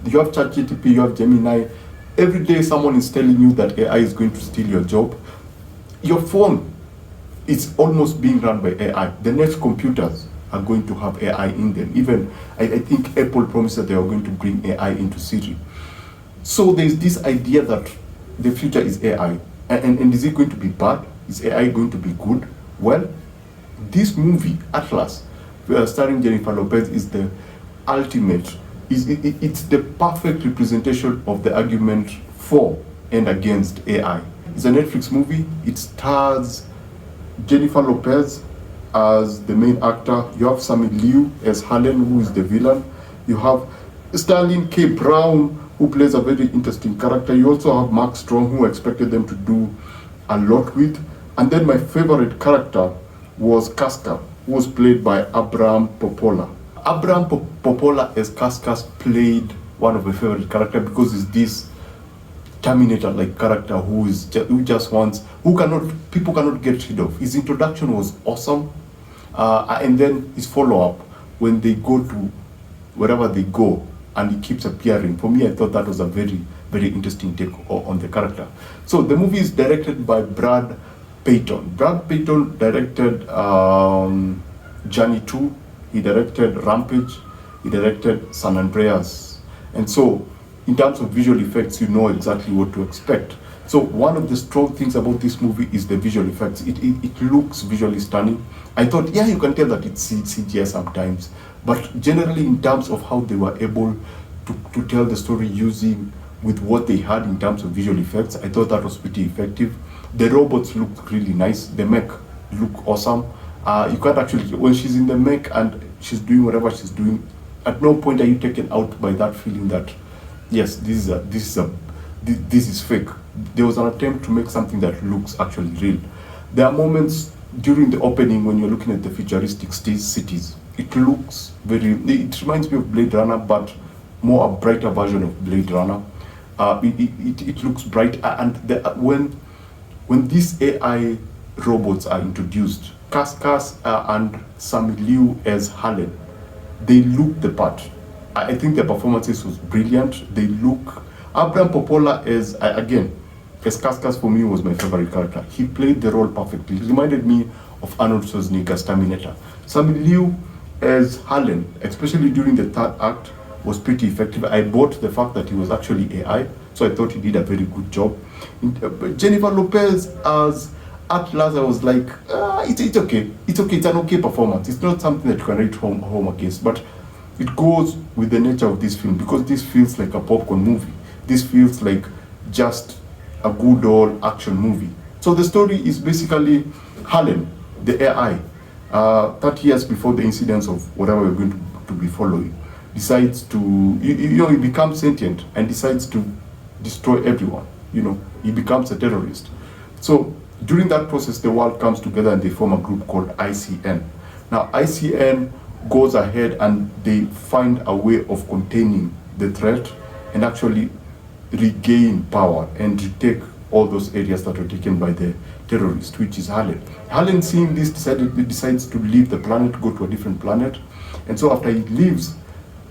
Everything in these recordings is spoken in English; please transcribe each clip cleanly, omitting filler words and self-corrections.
You have ChatGPT, you have Gemini. Every day someone is telling you that AI is going to steal your job. Your phone is almost being run by AI. The next computers are going to have AI in them. Even I think Apple promised that they are going to bring AI into Siri. So there's this idea that the future is AI. And is it going to be bad? Is AI going to be good? Well, this movie, Atlas, starring Jennifer Lopez, is the ultimate. It's the perfect representation of the argument for and against AI. It's a Netflix movie. It stars Jennifer Lopez as the main actor. You have Sammy Liu as Helen, who is the villain. You have Sterling K. Brown, who plays a very interesting character. You also have Mark Strong, who I expected them to do a lot with. And then my favorite character was Casca, who was played by Abraham Popola. Abraham Popola as Casca played one of my favorite characters because he's this Terminator-like character who people cannot get rid of. His introduction was awesome, and then his follow-up when they go to wherever they go, and he keeps appearing. For me, I thought that was a very, very interesting take on the character. So the movie is directed by Brad Payton. Brad Payton directed Journey 2, he directed Rampage, he directed San Andreas. And so, in terms of visual effects, you know exactly what to expect. So one of the strong things about this movie is the visual effects. It looks visually stunning. I thought, yeah, you can tell that it's CGI sometimes, but generally in terms of how they were able to tell the story using with what they had in terms of visual effects, I thought that was pretty effective. The robots look really nice. The mech look awesome. You can't actually, when she's in the mech and she's doing whatever she's doing, at no point are you taken out by that feeling that, yes, this is fake. There was an attempt to make something that looks actually real. There are moments during the opening when you're looking at the futuristic cities. It looks it reminds me of Blade Runner, but more a brighter version of Blade Runner. It looks bright, and when these AI robots are introduced, Cascas and Sammy Liu as Helen, they look the part. I think their performances was brilliant. They look. Abraham Popola as Cascas for me was my favorite character. He played the role perfectly. He reminded me of Arnold Schwarzenegger's Terminator. Sammy Liu as Helen, especially during the third act, was pretty effective. I bought the fact that he was actually AI, so I thought he did a very good job. Jennifer Lopez as Atlas, I was like, it's okay. It's okay. It's an okay performance. It's not something that you can write home against, but it goes with the nature of this film because this feels like a popcorn movie. This feels like just a good old action movie. So the story is basically Helen, the AI, 30 years before the incidents of whatever we're going to be following, decides to, he becomes sentient and decides to destroy everyone. He becomes a terrorist. So during that process, the world comes together and they form a group called ICN. Now, ICN goes ahead and they find a way of containing the threat and actually regain power and retake all those areas that were taken by the terrorist, which is Helen. Helen, seeing this, decides to leave the planet, go to a different planet. And so after he leaves,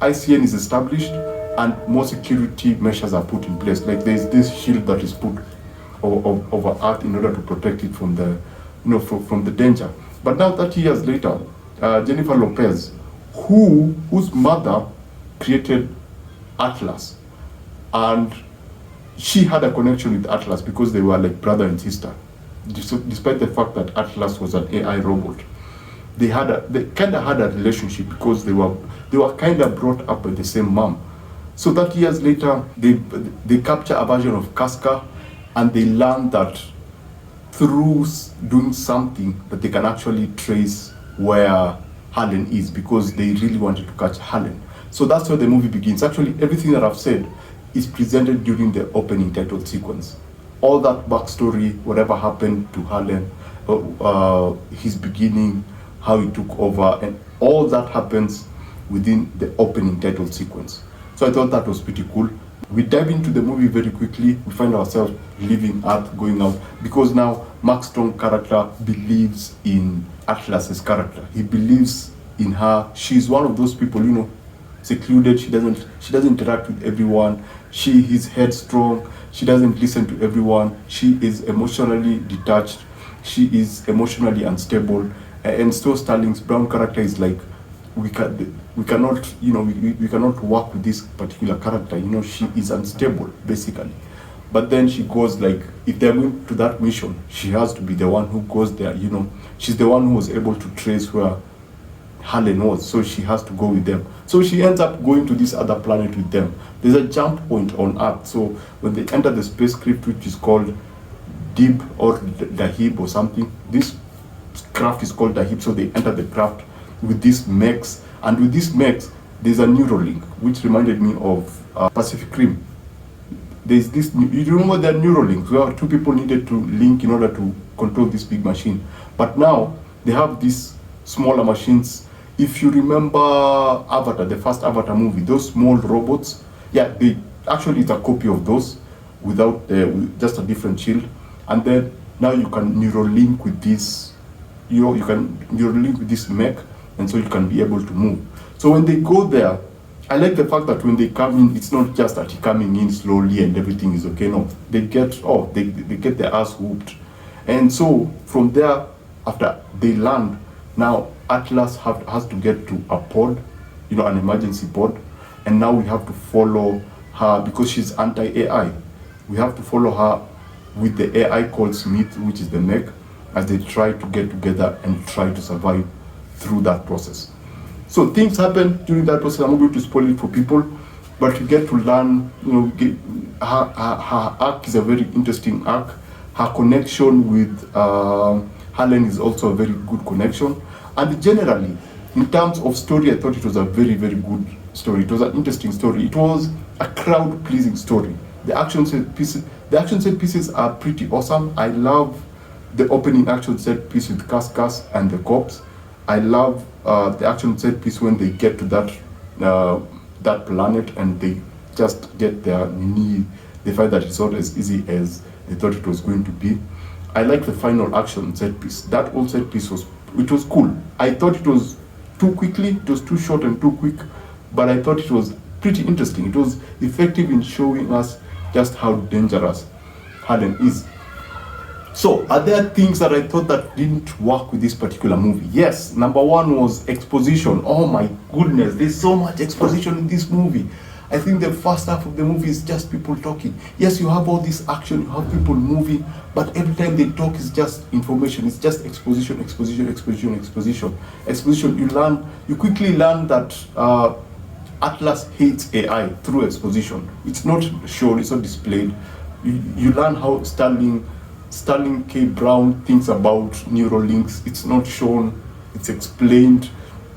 ICN is established and more security measures are put in place. Like there's this shield that is put over Earth in order to protect it from the danger. But now 30 years later, Jennifer Lopez, whose mother created Atlas, and she had a connection with Atlas because they were like brother and sister. Despite the fact that Atlas was an AI robot, they kind of had a relationship because they were kind of brought up by the same mom. So 30 years later, they capture a version of Casca, and they learn that through doing something that they can actually trace where Helen is because they really wanted to catch Helen. So that's where the movie begins. Actually, everything that I've said is presented during the opening title sequence. All that backstory, whatever happened to Helen, his beginning, how he took over, and all that happens within the opening title sequence. So I thought that was pretty cool. We dive into the movie very quickly. We find ourselves leaving Earth, going out, because now Mark Strong character believes in Atlas's character. He believes in her. She's one of those people, secluded. She doesn't interact with everyone. She is headstrong. She doesn't listen to everyone. She is emotionally detached. She is emotionally unstable. And so Sterling's Brown character is like, we cannot, we cannot work with this particular character. She is unstable basically. But then she goes like, if they're going to that mission, she has to be the one who goes there. She's the one who was able to trace where Helen was, so she has to go with them. So she ends up going to this other planet with them. There's a jump point on Earth, so when they enter the spacecraft, which is called Dib or Dahib or something, this craft is called Dahib, so they enter the craft with these mechs, and with these mechs, there's a Neuralink, which reminded me of Pacific Rim. There's this, you remember that Neuralink, where two people needed to link in order to control this big machine. But now, they have these smaller machines. If you remember Avatar, the first Avatar movie, those small robots, actually it's a copy of those without with just a different shield. And then now you can Neuralink with this, you can Neuralink with this mech, and so you can be able to move. So when they go there, I like the fact that when they come in, it's not just that coming in slowly and everything is okay. No, they get their ass whooped. And so from there, after they land, now Atlas has to get to a pod, an emergency pod. And now we have to follow her because she's anti-AI. We have to follow her with the AI called Smith, which is the mech, as they try to get together and try to survive through that process. So things happen during that process. I'm not going to spoil it for people, but you get to learn, her arc is a very interesting arc. Her connection with Helen is also a very good connection. And generally, in terms of story, I thought it was a very, very good story. It was an interesting story. It was a crowd-pleasing story. The action set pieces are pretty awesome. I love the opening action set piece with Cascas and the cops. I love the action set piece when they get to that planet and they just get their knee. They find that it's not as easy as they thought it was going to be. I like the final action set piece. That whole set piece was cool. I thought it was too quickly. It was too short and too quick, but I thought it was pretty interesting. It was effective in showing us just how dangerous Helen is. So, are there things that I thought that didn't work with this particular movie? Yes. Number one was exposition. Oh my goodness, there's so much exposition in this movie. I think the first half of the movie is just people talking. Yes, you have all this action, you have people moving, but every time they talk is just information. It's just exposition. You quickly learn that Atlas hates AI through exposition. It's not shown, it's not displayed. You learn how Sterling K. Brown thinks about Neuralinks. It's not shown, it's explained.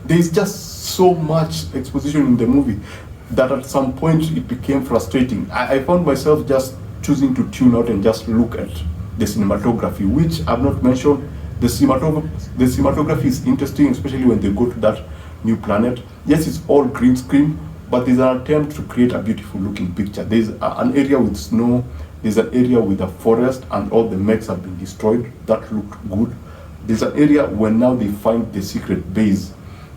There's just so much exposition in the movie that at some point it became frustrating. I found myself just choosing to tune out and just look at the cinematography, which I've not mentioned. The cinematography is interesting, especially when they go to that new planet. Yes, it's all green screen, but there's an attempt to create a beautiful looking picture. There's an area with snow, there's an area with a forest, and all the mechs have been destroyed. That looked good. There's an area where now they find the secret base,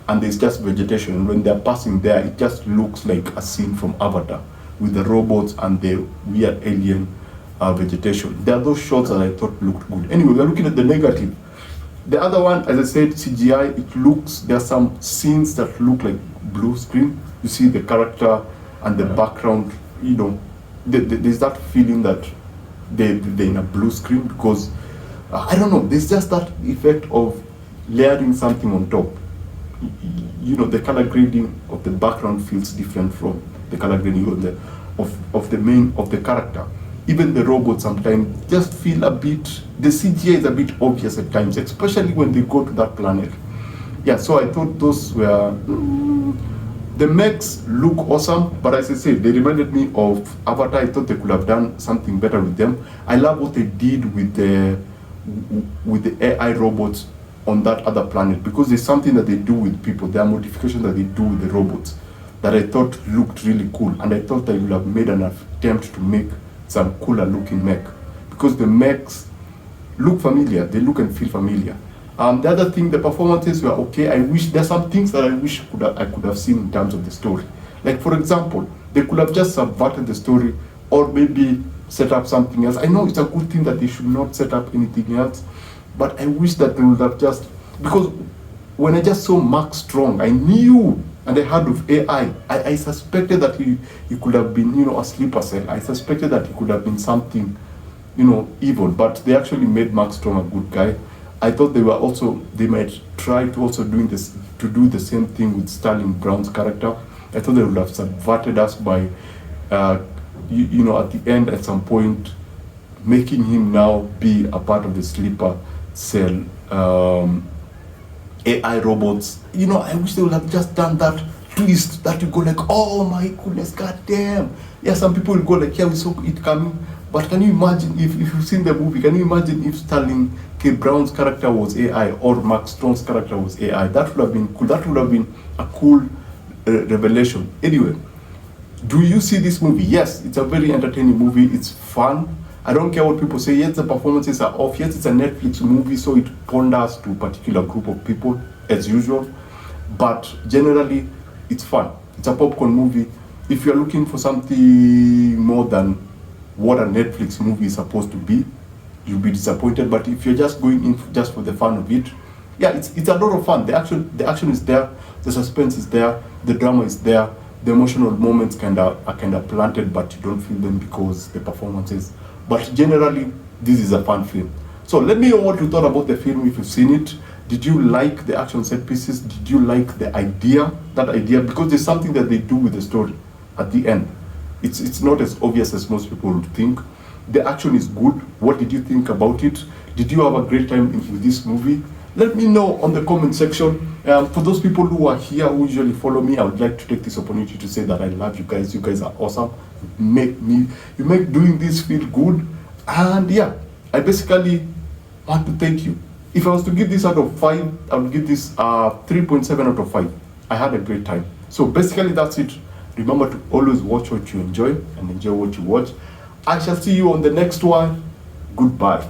and there's just vegetation. And when they're passing there, it just looks like a scene from Avatar with the robots and the weird alien vegetation. There are those shots that I thought looked good. Anyway, we're looking at the negative. The other one, as I said, CGI, there are some scenes that look like blue screen. You see the character and the background, there's that feeling that they're in a blue screen because, I don't know, there's just that effect of layering something on top. The color grading of the background feels different from the color grading of the character. Even the robots sometimes just feel the CGI is a bit obvious at times, especially when they go to that planet. Yeah, so I thought those were, the mechs look awesome, but as I said, they reminded me of Avatar. I thought they could have done something better with them. I love what they did with the AI robots on that other planet, because there's something that they do with people. There are modifications that they do with the robots that I thought looked really cool, and I thought they would have made an attempt to make some cooler looking mech, because the mechs look familiar, they look and feel familiar. The other thing, the performances were okay. I wish there's some things that I wish I could have seen in terms of the story. Like for example, they could have just subverted the story, or maybe set up something else. I know it's a good thing that they should not set up anything else, but I wish that they would have just, because when I just saw Mark Strong, I knew, and I heard of AI, I suspected that he could have been, you know, a sleeper cell. I suspected that he could have been something, you know, evil, but they actually made Mark Strong a good guy. I thought they might try to also do the same thing with Sterling Brown's character. I thought they would have subverted us by, you know, at the end, at some point, making him now be a part of the sleeper cell AI robots. You know, I wish they would have just done that twist that you go like, oh my goodness, goddamn. Yeah, some people will go like, yeah, we saw it coming. But can you imagine if you've seen the movie, can you imagine if Sterling K. Brown's character was AI or Mark Strong's character was AI? That would have been cool. That would have been a cool revelation. Anyway, do you see this movie? Yes, it's a very entertaining movie. It's fun. I don't care what people say. Yes, the performances are off. Yes, it's a Netflix movie, so it panders to a particular group of people, as usual. But generally, it's fun. It's a popcorn movie. If you're looking for something more than what a Netflix movie is supposed to be, you'll be disappointed. But if you're just going in just for the fun of it, yeah, it's a lot of fun. The action is there, the suspense is there, the drama is there, the emotional moments are kind of planted, but you don't feel them because the performances. But generally, this is a fun film. So let me know what you thought about the film if you've seen it. Did you like the action set pieces? Did you like the idea? That idea, because there's something that they do with the story at the end. It's not as obvious as most people would think. The action is good. What did you think about it? Did you have a great time with this movie? Let me know on the comment section. For those people who are here, who usually follow me, I would like to take this opportunity to say that I love you guys. You guys are awesome. You make doing this feel good. And yeah, I basically want to thank you. If I was to give this out of 5, I would give this 3.7 out of 5. I had a great time. So basically that's it. Remember to always watch what you enjoy and enjoy what you watch. I shall see you on the next one. Goodbye.